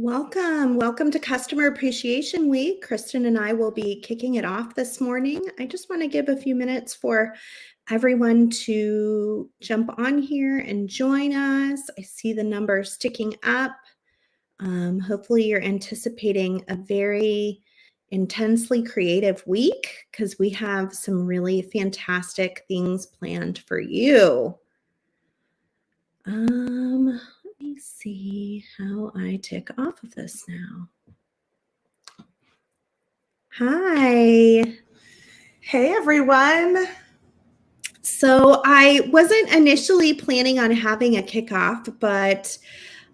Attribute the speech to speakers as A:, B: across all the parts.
A: Welcome to Customer Appreciation Week. Kristen and I will be kicking it off this morning. I just want to give a few minutes for everyone to jump on here and join us. I see the numbers ticking up. Hopefully you're anticipating a very intensely creative week because we have some really fantastic things planned for you. Let me see how I tick off of this now. Hi.
B: Hey, everyone.
A: So I wasn't initially planning on having a kickoff, but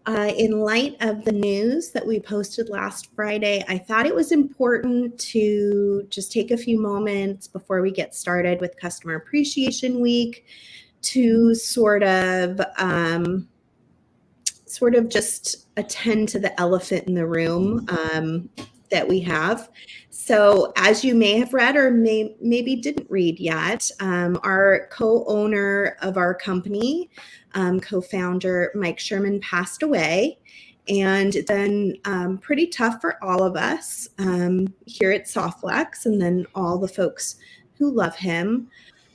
A: in light of the news that we posted last Friday, I thought it was important to just take a few moments before we get started with Customer Appreciation Week to sort of just attend to the elephant in the room that we have. So as you may have read or maybe didn't read yet, our co-owner of our company, co-founder Mike Sherman, passed away. And it's been pretty tough for all of us here at Softflex and then all the folks who love him.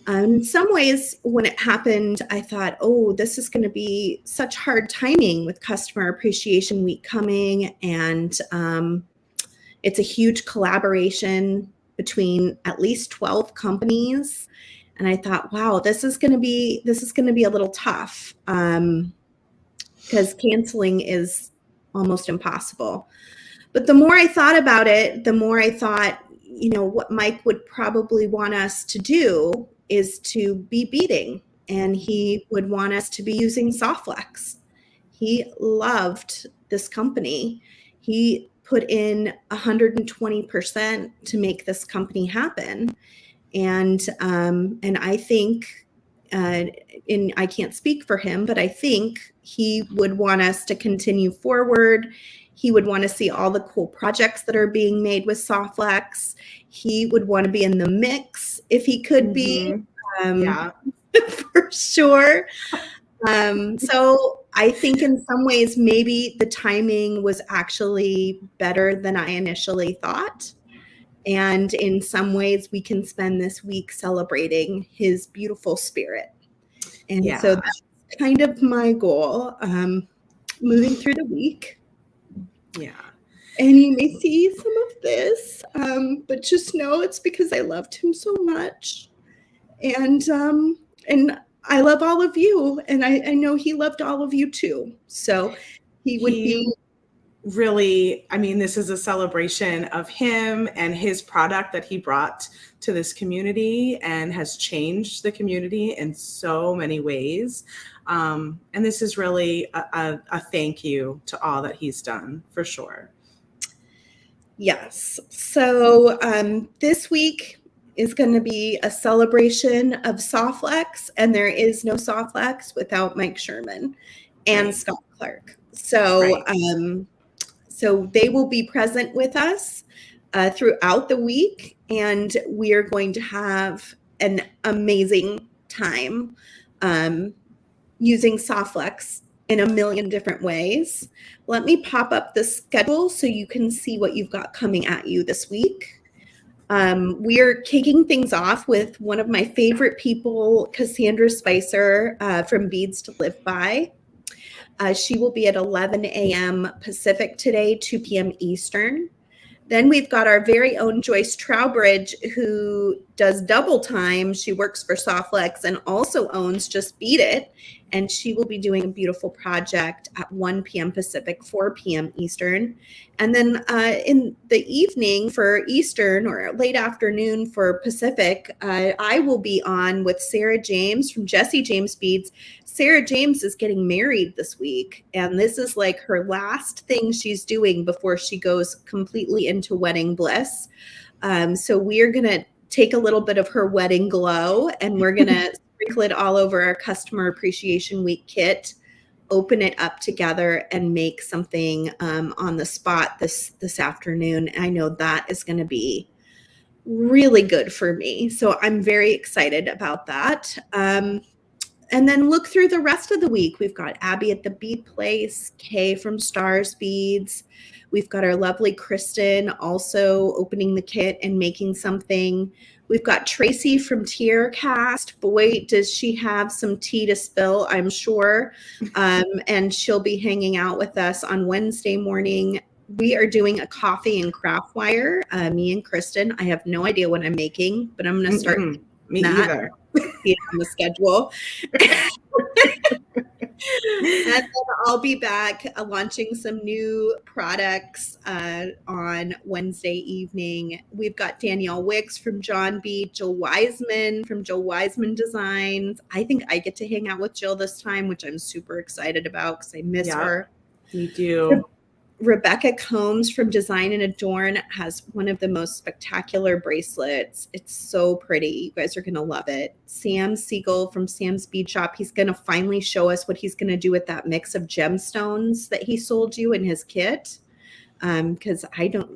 A: In some ways, when it happened, I thought, oh, this is going to be such hard timing with Customer Appreciation Week coming. And it's a huge collaboration between at least 12 companies. And I thought, wow, this is going to be a little tough because canceling is almost impossible. But the more I thought about it, the more I thought, what Mike would probably want us to do is to be beating, and he would want us to be using Softflex. He loved this company. He put in 120% to make this company happen. And I think, and I can't speak for him, but I think he would want us to continue forward. He would want to see all the cool projects that are being made with Softflex. He would want to be in the mix if he could be, for sure. So I think in some ways, maybe the timing was actually better than I initially thought. And in some ways, we can spend this week celebrating his beautiful spirit. And so that's kind of my goal, moving through the week.
B: Yeah.
A: And you may see some of this, but just know it's because I loved him so much. And I love all of you. And I know he loved all of you too. So he would be
B: really, this is a celebration of him and his product that he brought to this community and has changed the community in so many ways. And this is really a thank you to all that he's done, for sure.
A: Yes. So this week is going to be a celebration of Softflex, and there is no Softflex without Mike Sherman and Scott Clark. So so they will be present with us throughout the week, and we are going to have an amazing time using Softflex in a million different ways. Let me pop up the schedule so you can see what you've got coming at you this week. We are kicking things off with one of my favorite people, Cassandra Spicer from Beads to Live By. She will be at 11 a.m. Pacific today, 2 p.m. Eastern. Then we've got our very own Joyce Trowbridge, who does double time. She works for Softflex and also owns Just Beat It. And she will be doing a beautiful project at 1 p.m. Pacific, 4 p.m. Eastern. And then in the evening for Eastern or late afternoon for Pacific, I will be on with Sarah James from Jesse James Beads. Sarah James is getting married this week, and this is like her last thing she's doing before she goes completely into wedding bliss. So we are going to take a little bit of her wedding glow, and we're going to sprinkle it all over our Customer Appreciation Week kit, open it up together, and make something on the spot this afternoon. I know that is going to be really good for me. So I'm very excited about that. And then look through the rest of the week. We've got Abby at the Bead Place, Kay from Stars Beads. We've got our lovely Kristen also opening the kit and making something. We've got Tracy from Tier Cast. Boy, does she have some tea to spill, I'm sure. And she'll be hanging out with us on Wednesday morning. We are doing a coffee and craft wire, me and Kristen. I have no idea what I'm making, but I'm going to start
B: Me
A: that
B: either.
A: on the schedule. And then I'll be back launching some new products on Wednesday evening. We've got Danielle Wicks from John B, Jill Wiseman from Jill Wiseman Designs. I think I get to hang out with Jill this time, which I'm super excited about because I miss her.
B: You do.
A: Rebecca Combs from Design and Adorn has one of the most spectacular bracelets. It's so pretty. You guys are going to love it. Sam Siegel from Sam's Bead Shop. He's going to finally show us what he's going to do with that mix of gemstones that he sold you in his kit. Because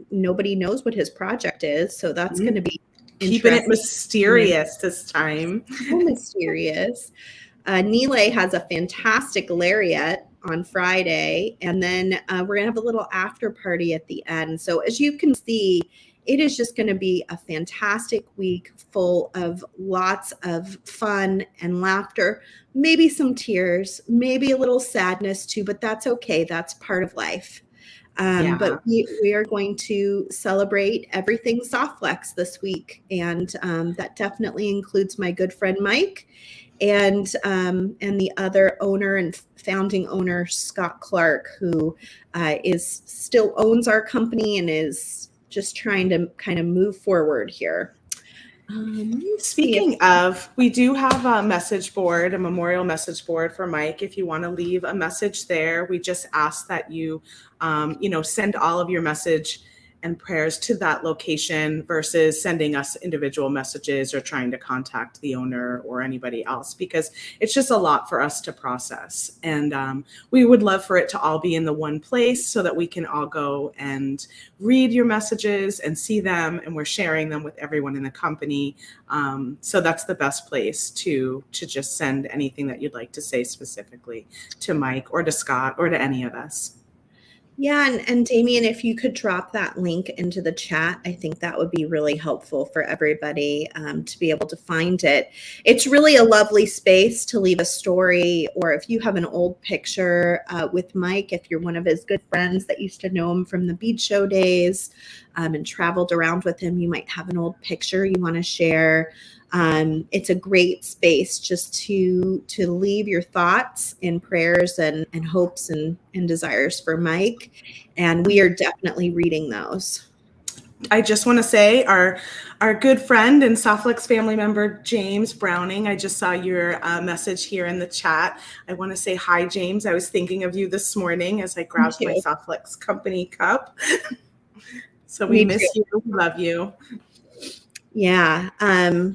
A: nobody knows what his project is. So that's going to be
B: keeping it mysterious this time.
A: So mysterious. Nile has a fantastic lariat on Friday, and then we're gonna have a little after party at the end. So as you can see, it is just going to be a fantastic week full of lots of fun and laughter, maybe some tears, maybe a little sadness too, but that's okay. That's part of life. But we are going to celebrate everything Softflex this week, and that definitely includes my good friend Mike and the other owner and founding owner, Scott Clark, who still owns our company and is just trying to kind of move forward here.
B: Speaking of, we do have a message board, a memorial message board for Mike. If you want to leave a message there, we just ask that you, send all of your message and prayers to that location versus sending us individual messages or trying to contact the owner or anybody else, because it's just a lot for us to process. And we would love for it to all be in the one place so that we can all go and read your messages and see them, and we're sharing them with everyone in the company. So that's the best place to just send anything that you'd like to say specifically to Mike or to Scott or to any of us.
A: Yeah, and Damien, if you could drop that link into the chat, I think that would be really helpful for everybody to be able to find it. It's really a lovely space to leave a story, or if you have an old picture with Mike, if you're one of his good friends that used to know him from the bead show days and traveled around with him, you might have an old picture you want to share. It's a great space just to leave your thoughts and prayers and hopes and desires for Mike. And we are definitely reading those.
B: I just want to say our good friend and Softflex family member, James Browning, I just saw your message here in the chat. I want to say hi, James. I was thinking of you this morning as I grabbed my Softflex company cup. So we miss you. We love you.
A: Yeah,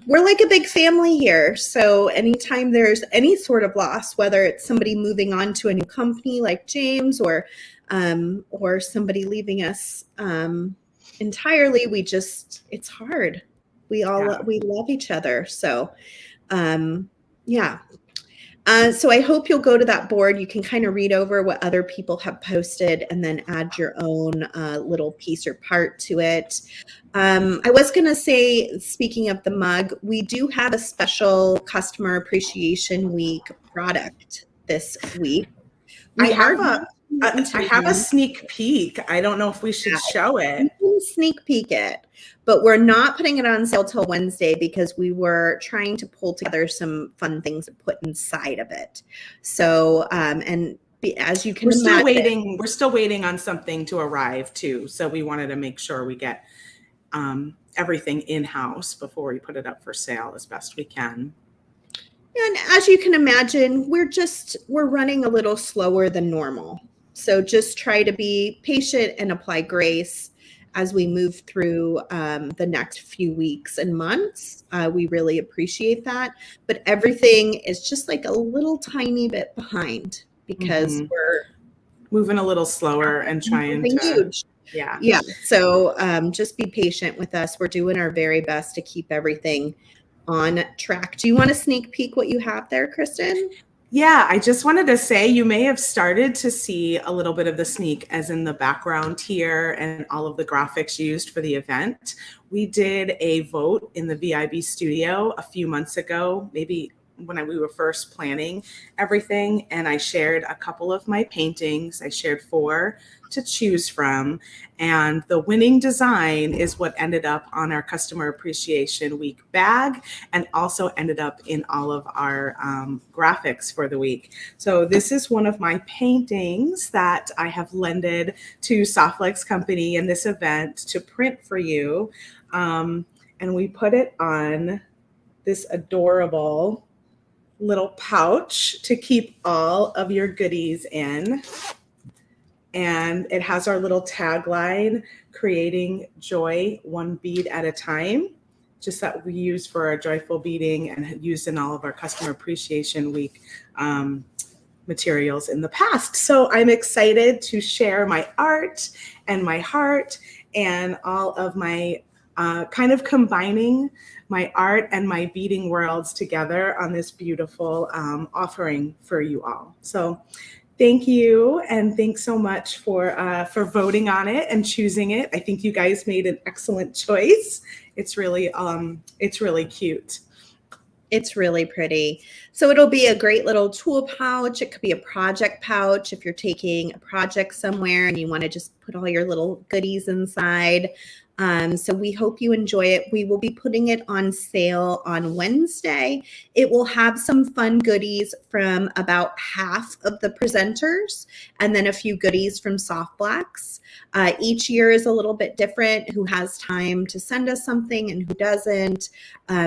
A: we're like a big family here. So anytime there's any sort of loss, whether it's somebody moving on to a new company like James or somebody leaving us entirely, it's hard. We love each other. So yeah. So I hope you'll go to that board. You can kind of read over what other people have posted and then add your own little piece or part to it. I was going to say, speaking of the mug, we do have a special Customer Appreciation Week product this week.
B: I have a sneak peek. I don't know if we should show it.
A: You can sneak peek it, but we're not putting it on sale till Wednesday because we were trying to pull together some fun things to put inside of it. So, as you can imagine,
B: we're still waiting on something to arrive too. So we wanted to make sure we get everything in-house before we put it up for sale as best we can.
A: And as you can imagine, we're running a little slower than normal. So just try to be patient and apply grace as we move through the next few weeks and months. We really appreciate that. But everything is just like a little tiny bit behind because we're
B: moving a little slower and trying to
A: huge. Yeah. So just be patient with us. We're doing our very best to keep everything on track. Do you want to sneak peek what you have there, Kristen?
B: Yeah, I just wanted to say you may have started to see a little bit of the sneak as in the background here and all of the graphics used for the event. We did a vote in the VIB studio a few months ago, maybe when we were first planning everything, and I shared a couple of my paintings. I shared 4 to choose from, and the winning design is what ended up on our Customer Appreciation Week bag and also ended up in all of our graphics for the week. So this is one of my paintings that I have lended to Softlex Company in this event to print for you, and we put it on this adorable little pouch to keep all of your goodies in. And it has our little tagline, creating joy one bead at a time, just that we use for our joyful beading and used in all of our Customer Appreciation Week materials in the past. So I'm excited to share my art and my heart and all of my kind of combining my art and my beading worlds together on this beautiful offering for you all. So thank you, and thanks so much for voting on it and choosing it. I think you guys made an excellent choice. It's really cute.
A: It's really pretty. So it'll be a great little tool pouch. It could be a project pouch if you're taking a project somewhere and you want to just put all your little goodies inside. So we hope you enjoy it. We will be putting it on sale on Wednesday. It will have some fun goodies from about half of the presenters and then a few goodies from Soft Blacks. Each year is a little bit different, who has time to send us something and who doesn't.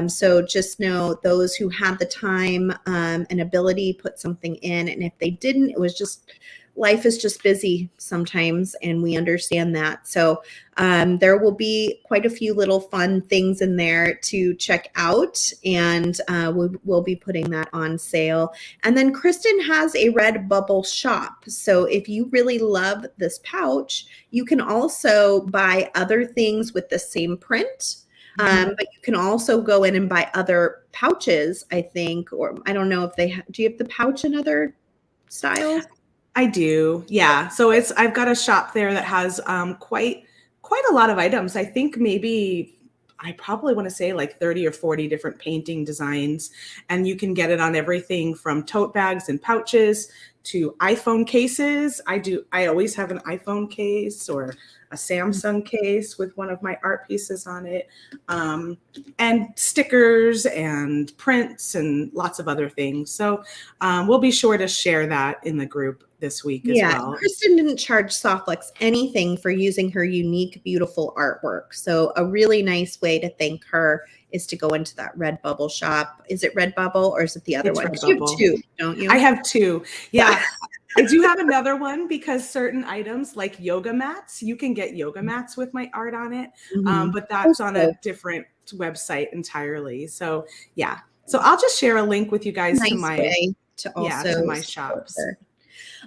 A: So just know those who had the time and ability put something in. And if they didn't, it was just, life is just busy sometimes, and we understand that. So there will be quite a few little fun things in there to check out, and we'll be putting that on sale. And then Kristen has a Redbubble shop. So if you really love this pouch, you can also buy other things with the same print. But you can also go in and buy other pouches, I think, or I don't know if they do you have the pouch in other styles?
B: I do, yeah. So I've got a shop there that has quite a lot of items. I think maybe I probably want to say like 30 or 40 different painting designs, and you can get it on everything from tote bags and pouches to iPhone cases. I always have an iPhone case or a Samsung case with one of my art pieces on it, and stickers and prints and lots of other things. So we'll be sure to share that in the group this week as well.
A: Kristen didn't charge Softlex anything for using her unique, beautiful artwork. So a really nice way to thank her is to go into that Redbubble shop. Is it Redbubble or is it the other one? You have 2, don't you?
B: I have 2. Yeah. I do have another one because certain items like yoga mats, you can get yoga mats with my art on it, but that's on a different website entirely. So yeah, so I'll just share a link with you guys to my shops.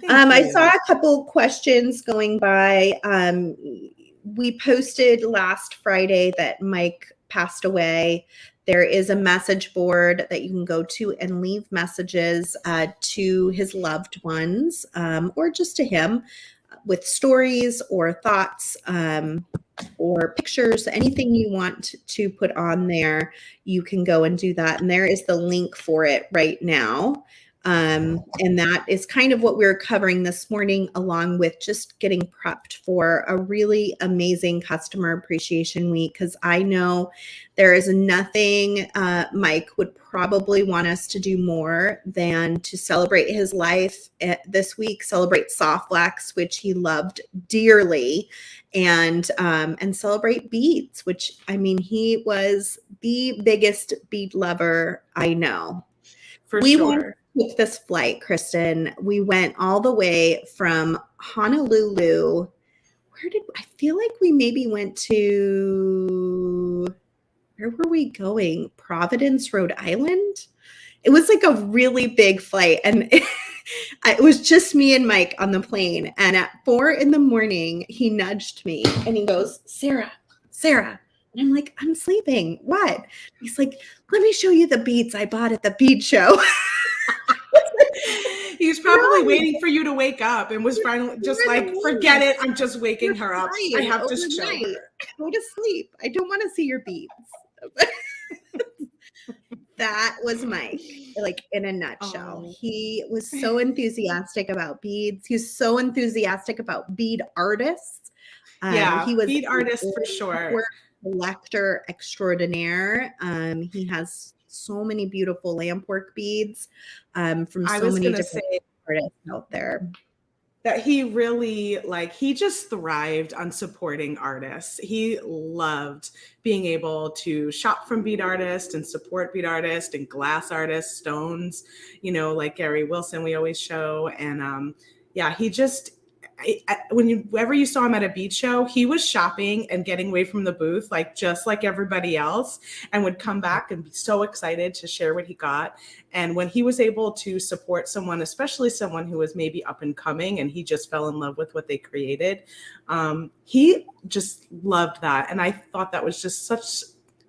A: I saw a couple questions going by. We posted last Friday that Mike passed away. There is a message board that you can go to and leave messages to his loved ones or just to him with stories or thoughts or pictures, anything you want to put on there, you can go and do that. And there is the link for it right now. And that is kind of what we're covering this morning, along with just getting prepped for a really amazing Customer Appreciation Week, because I know there is nothing Mike would probably want us to do more than to celebrate his life this week, celebrate Soft Blacks, which he loved dearly, and celebrate beads, which, I mean, he was the biggest bead lover I know.
B: For sure.
A: With this flight, Kristen, we went all the way from Honolulu. I feel like we maybe went to, where were we going? Providence, Rhode Island. It was like a really big flight, and it was just me and Mike on the plane. And at 4 a.m, he nudged me and he goes, Sarah, And I'm like, I'm sleeping. What? He's like, let me show you the beads I bought at the bead show.
B: He was probably waiting for you to wake up and was finally just like, forget it. I'm just waking her up. I have to show her.
A: Go to sleep. I don't want to see your beads. That was Mike, like in a nutshell.
B: Oh.
A: He was so enthusiastic about beads. He was so enthusiastic about bead artists.
B: He was bead
A: a
B: artist for sure.
A: Collector extraordinaire. He has so many beautiful lampwork beads from so many different artists out there.
B: That he really, like, he just thrived on supporting artists. He loved being able to shop from bead artists and support bead artists and glass artists, stones, you know, like Gary Wilson, we always show. And he just, whenever you saw him at a bead show, he was shopping and getting away from the booth, like just like everybody else, and would come back and be so excited to share what he got. And when he was able to support someone, especially someone who was maybe up and coming, and he just fell in love with what they created, he just loved that. And I thought that was just such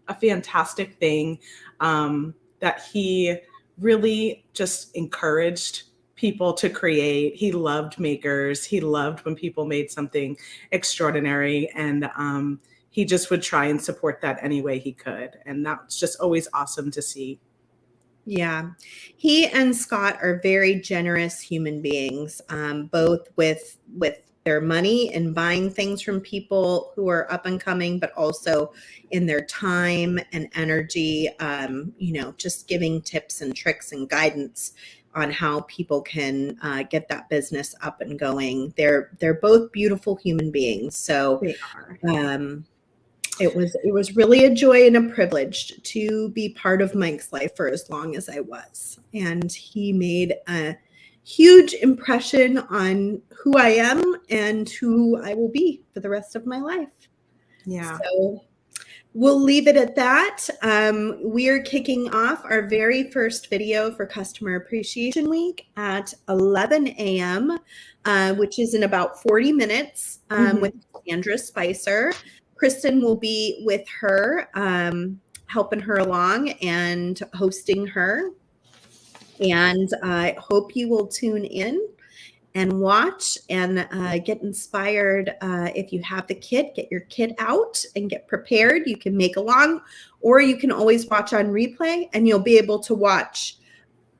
B: a fantastic thing, that he really just encouraged people to create. He loved makers. He loved when people made something extraordinary, and he just would try and support that any way he could. And that's just always awesome to see.
A: Yeah. He and Scott are very generous human beings, both with their money and buying things from people who are up and coming, but also in their time and energy, just giving tips and tricks and guidance on how people can get that business up and going. They're both beautiful human beings. So
B: they are.
A: It was really a joy and a privilege to be part of Mike's life for as long as I was. And he made a huge impression on who I am and who I will be for the rest of my life.
B: Yeah.
A: So we'll leave it at that. We are kicking off our very first video for Customer Appreciation Week at 11 a.m., which is in about 40 minutes with Sandra Spicer. Kristen will be with her, helping her along and hosting her. And I hope you will tune in and watch and get inspired. If you have the kit, get your kit out and get prepared. You can make along, or you can always watch on replay, and you'll be able to watch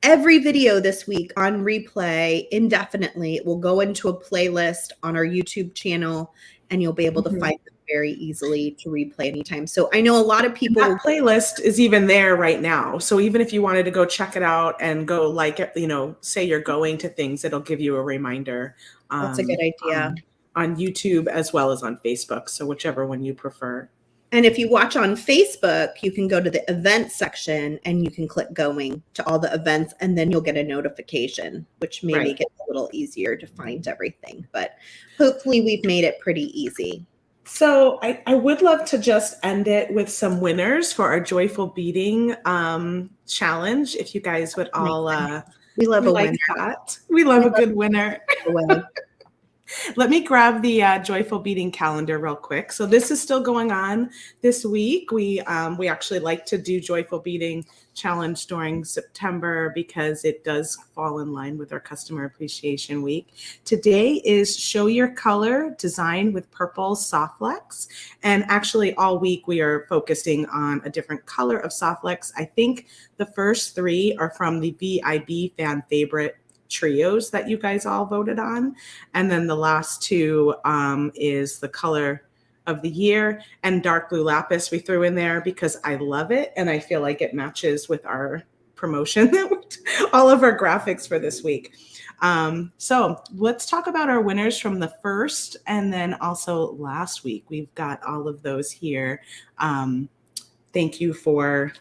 A: every video this week on replay indefinitely. It will go into a playlist on our YouTube channel, and you'll be able to find them very easily to replay anytime. So I know a lot of people.
B: That playlist is even there right now. So even if you wanted to go check it out and go like it, say you're going to things, it'll give you a reminder.
A: That's a good idea.
B: On YouTube as well as on Facebook. So whichever one you prefer.
A: And if you watch on Facebook, you can go to the events section and you can click going to all the events, and then you'll get a notification, which may make it a little easier to find everything. But hopefully we've made it pretty easy.
B: So I would love to just end it with some winners for our Joyful Beading challenge. If you guys would all
A: we love a winner.
B: That. We love a good winner. Let me grab the Joyful Beading calendar real quick. So this is still going on this week. We actually like to do Joyful Beading challenge during September because it does fall in line with our Customer Appreciation Week. Today is Show Your Color Design with Purple Softlex. And actually all week we are focusing on a different color of Softlex. I think the first 3 are from the VIB fan favorite trios that you guys all voted on. And then the last 2 is the color of the year, and dark blue lapis we threw in there because I love it and I feel like it matches with our promotion, all of our graphics for this week. So let's talk about our winners from the first and then also last week. We've got all of those here. Thank you for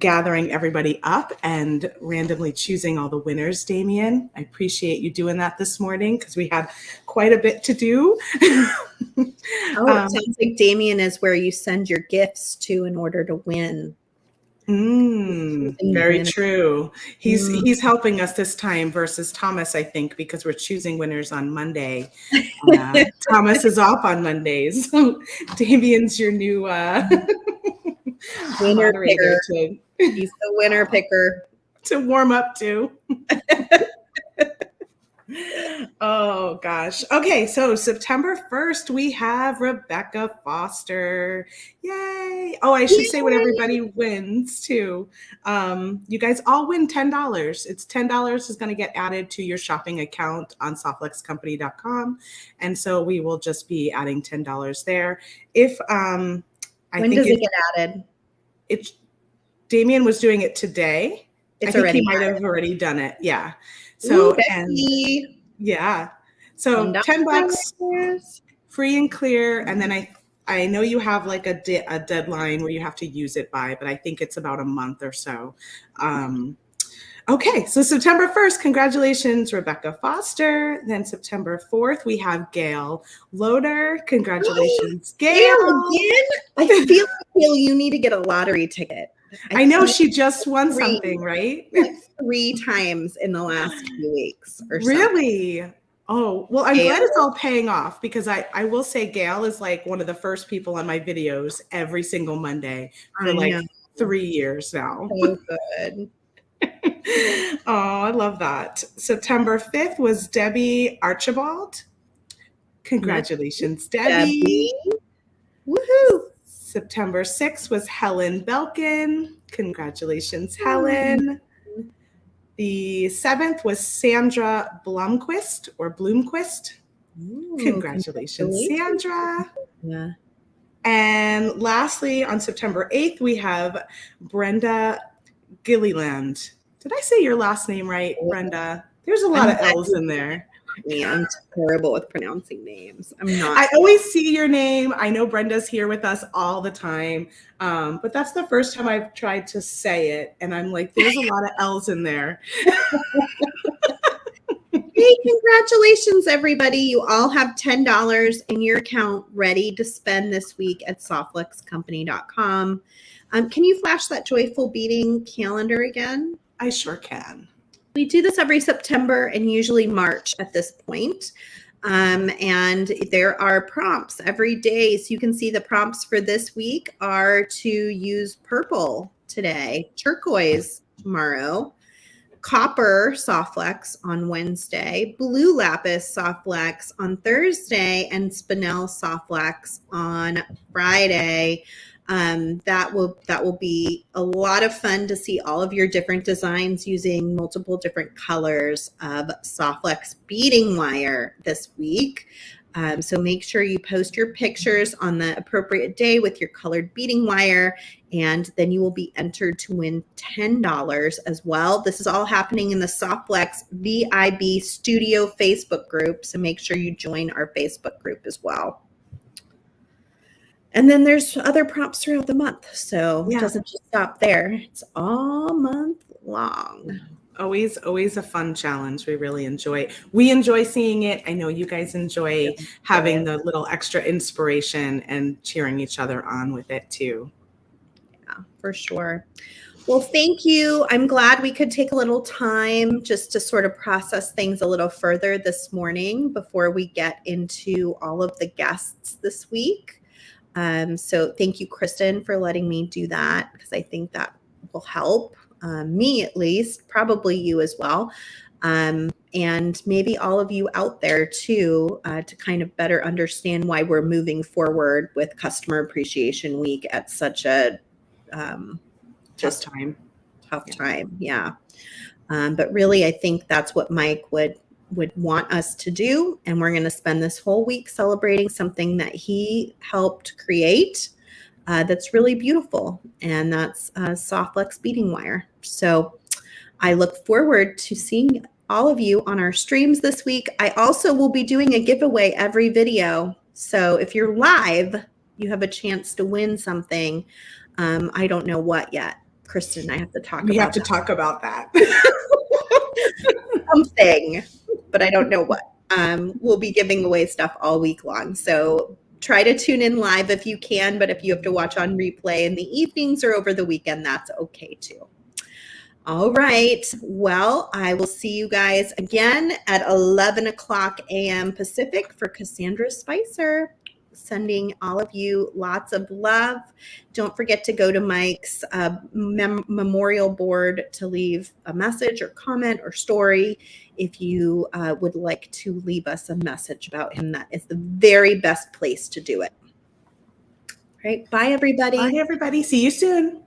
B: gathering everybody up and randomly choosing all the winners, Damien. I appreciate you doing that this morning because we had quite a bit to do.
A: It sounds like Damien is where you send your gifts to in order to win.
B: Very true. He's
A: Mm.
B: he's helping us this time versus Thomas, I think, because we're choosing winners on Monday. Thomas is off on Mondays. So Damien's your new
A: Winner
B: moderator
A: picker. He's the winner picker.
B: to warm up to. Oh gosh. Okay, so September 1st, we have Rebecca Foster. Yay. Oh, I should say what everybody wins too. You guys all win $10. It's $10 is going to get added to your shopping account on softluxcompany.com. And so we will just be adding $10 there. If
A: when does it get added?
B: Damien was doing it today. I think he might have already done it. Yeah. So, yeah. So $10 free and clear. And then I know you have like a deadline where you have to use it by, but I think it's about a month or so. Okay. So September 1st, congratulations, Rebecca Foster. Then September 4th, we have Gail Loader. Congratulations, Gail.
A: Again? I feel like, Gail, you need to get a lottery ticket.
B: I know she just won something, right?
A: Like 3 times in the last few weeks or so.
B: Really? Oh, well, I'm glad it's all paying off because I will say Gail is like one of the first people on my videos every single Monday for like 3 years now.
A: So good.
B: Oh, I love that. September 5th was Debbie Archibald. Congratulations, Debbie.
A: Woohoo.
B: September 6th was Helen Belkin. Congratulations, Helen. The 7th was Sandra Blomquist or Bloomquist. Congratulations, Sandra.
A: Yeah.
B: And lastly, on September 8th, we have Brenda Gilliland. Did I say your last name right, Brenda? There's a lot of L's in there.
A: I'm terrible with pronouncing names. I'm not.
B: I always see your name. I know Brenda's here with us all the time, but that's the first time I've tried to say it, and I'm like, there's a lot of L's in there.
A: Hey, congratulations, everybody. You all have $10 in your account ready to spend this week at softluxcompany.com. Can you flash that joyful beating calendar again?
B: I sure can.
A: We do this every September and usually March at this point. And there are prompts every day. So you can see the prompts for this week are to use purple today, turquoise tomorrow, copper softflex on Wednesday, blue lapis softflex on Thursday, and spinel softflex on Friday. That will be a lot of fun to see all of your different designs using multiple different colors of softflex beading wire this week. So make sure you post your pictures on the appropriate day with your colored beading wire, and then you will be entered to win $10 as well. This is all happening in the Softflex VIB Studio Facebook group, so make sure you join our Facebook group as well. And then there's other prompts throughout the month, so it doesn't just stop there. It's all month long.
B: Always a fun challenge. We really enjoy. We enjoy seeing it. I know you guys enjoy having the little extra inspiration and cheering each other on with it too.
A: Yeah, for sure. Well, thank you. I'm glad we could take a little time just to sort of process things a little further this morning before we get into all of the guests this week. So thank you, Kristen, for letting me do that, because I think that will help me at least, probably you as well. And maybe all of you out there too, to kind of better understand why we're moving forward with Customer Appreciation Week at such a
B: tough time.
A: Yeah. But really, I think that's what Mike would want us to do. And we're going to spend this whole week celebrating something that he helped create that's really beautiful. And that's softflex beading wire. So I look forward to seeing all of you on our streams this week. I also will be doing a giveaway every video. So if you're live, you have a chance to win something. I don't know what yet. Kristen, I have to talk about that.
B: We have to talk about that.
A: Something, but I don't know what. We'll be giving away stuff all week long. So try to tune in live if you can, but if you have to watch on replay in the evenings or over the weekend, that's okay too. All right. Well, I will see you guys again at 11 o'clock a.m. Pacific for Cassandra Spicer. Sending all of you lots of love. Don't forget to go to Mike's memorial board to leave a message or comment or story if you would like to leave us a message about him. That is the very best place to do it. All right. Bye, everybody.
B: Bye, everybody. See you soon.